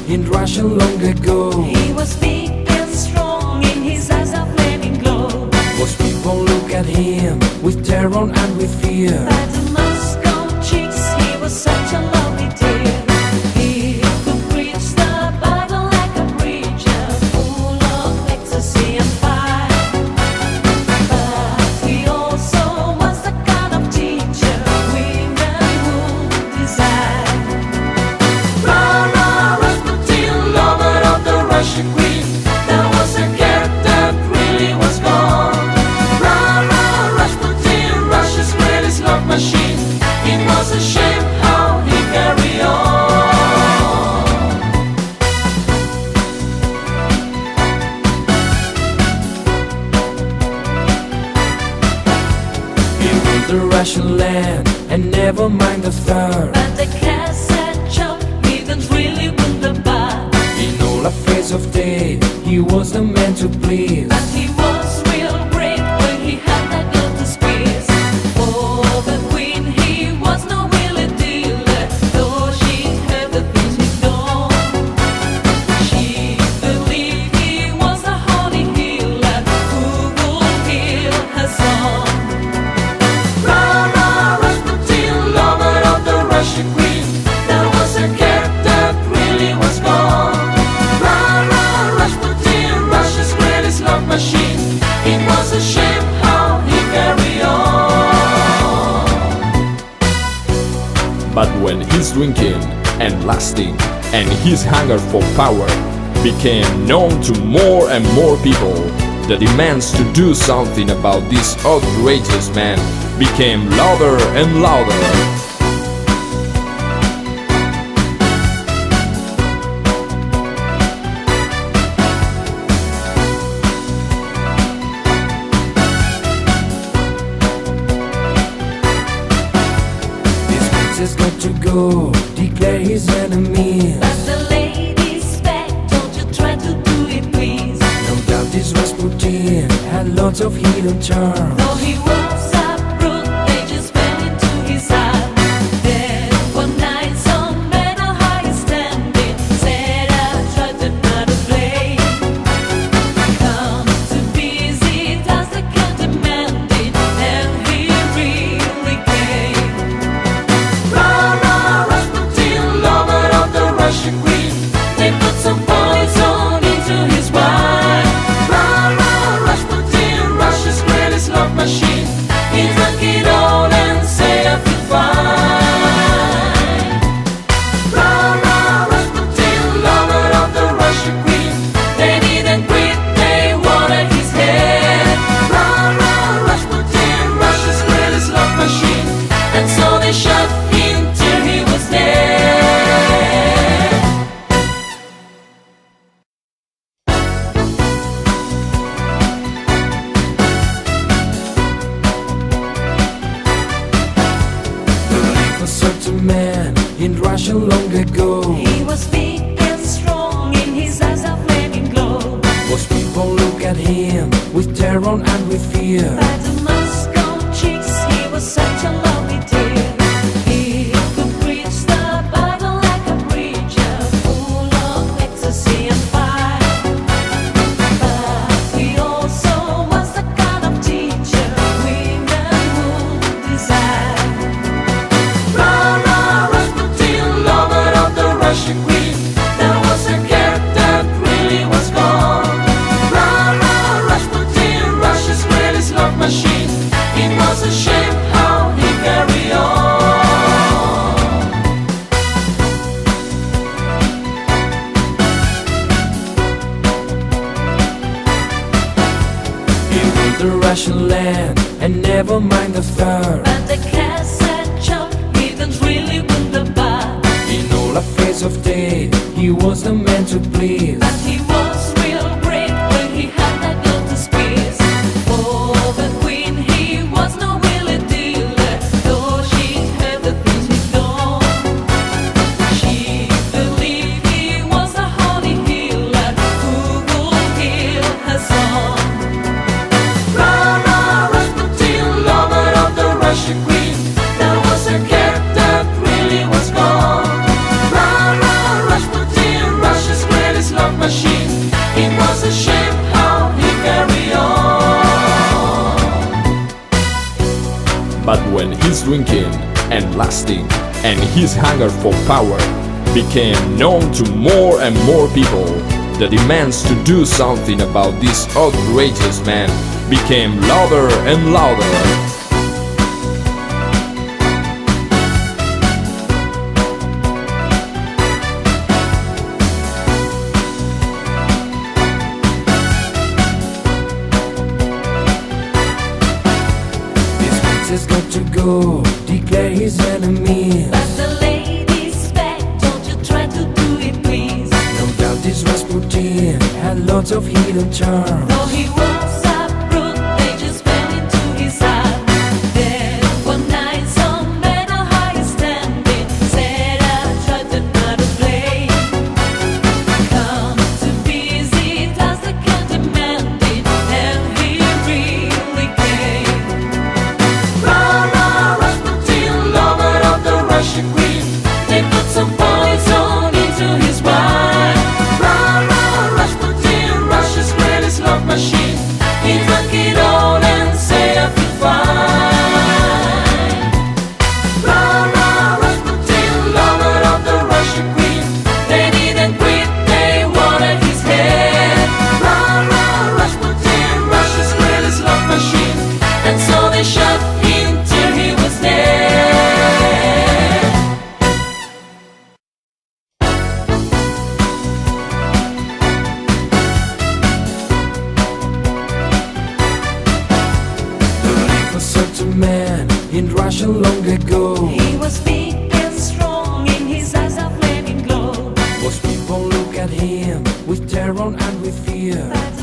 in Russia long ago. He was big and strong, in his eyes a flaming glow. Most people look at him with terror and with fear. By the Moscow chicks, he was such a lovely dear. He could preach the Bible like a preacher, full of ecstasy and fire. But he also was the kind of teacher women would desire. Rara Rasputin, lover of the Russian queen. There was a cat that really was gone. Rara Rasputin, Russia's greatest love machine. It was a shame how he carried on. He ruled the Russian land and never mind the third. But the cassette shop didn't really win the bar. In all affairs of day, he was the man to please. But he was real brave when he had that girl to squeeze. For the queen, he was no willing dealer, though she heard the things he'd done. She believed he was a holy healer who would heal her son. Rara Rasputin, lover of the Russian queen. There was a cat that really was gone. Rara Rasputin, Russia's greatest love machine. It was a shame how he carried on. But when his drinking and lasting and his hunger for power became known to more and more people, the demands to do something about this outrageous man became louder and louder. This prince has got to go, declare his enemies. But the ladies beg, don't you try to do it, please. No doubt this Rasputin had lots of hidden charms. Though he was a brute, they just fell into his arms. Then one night, some men of high standing said, I'll try to not to play. Come to visit as the king demanded, and he really came. Rara Rasputin, lover of the Russian queen. They put some poison into his wine. Rara Rasputin, Russia's greatest love machine. He drank it all and said, I feel fine. Rara Rasputin, lover of the Russian queen. They didn't quit, they wanted his head. Rara Rasputin, Russia's greatest love machine. And so they shot him till he was dead. The life of such a man in Russia long ago. He was big and strong, in his eyes a flaming glow. Most people look at him with terror and with fear. By the Moscow chicks, he was such a lovely dear. He could preach the Bible like a preacher, full of ecstasy and fire. But he also was the kind of teacher women would desire. Rara Rasputin, lover of the Russian queen. There was a cat that really was gone. Rara Rasputin, Russia's greatest love machine. It was a shame how he carried on. He ruled the Russian land and never mind the third. But the cassette shop didn't really win the bar. In all affairs of day, he was the man to please. But he was real brave when he had that girl to squeeze. For the queen, he was no willing dealer, though she heard the things he'd done. She believed he was a holy healer who would heal her son. Rara Rasputin, lover of the Russian queen. There was a cat that really was gone. Rara Rasputin, Russia's was drinking and lasting, and his hunger for power became known to more and more people. The demands to do something about this outrageous man became louder and louder. Has got to go, declare his enemy. But the lady's back, don't you try to do it, please. No doubt this Rasputin had lots of hidden charm. Though he was a brute, they just fell into his heart. Then one night, some men of high standing said, I tried to not to play. Come to visit us, the king demanded, and he really came. Rah-rah, Rasputin, lover of the Russian queen. They put some poison into his wine. Rah-rah, Rasputin, Russia's greatest love machine. He drank it all and said, I feel fine. Rah-rah, Rasputin, lover of the Russian queen. They didn't quit, they wanted his head. Rah-rah, Rasputin, Russia's greatest love machine. And so they shot him till he was dead. There lived a certain man in Russia long ago. He was big and strong, in his eyes a flaming glow. Most people look at him with terror and with fear. But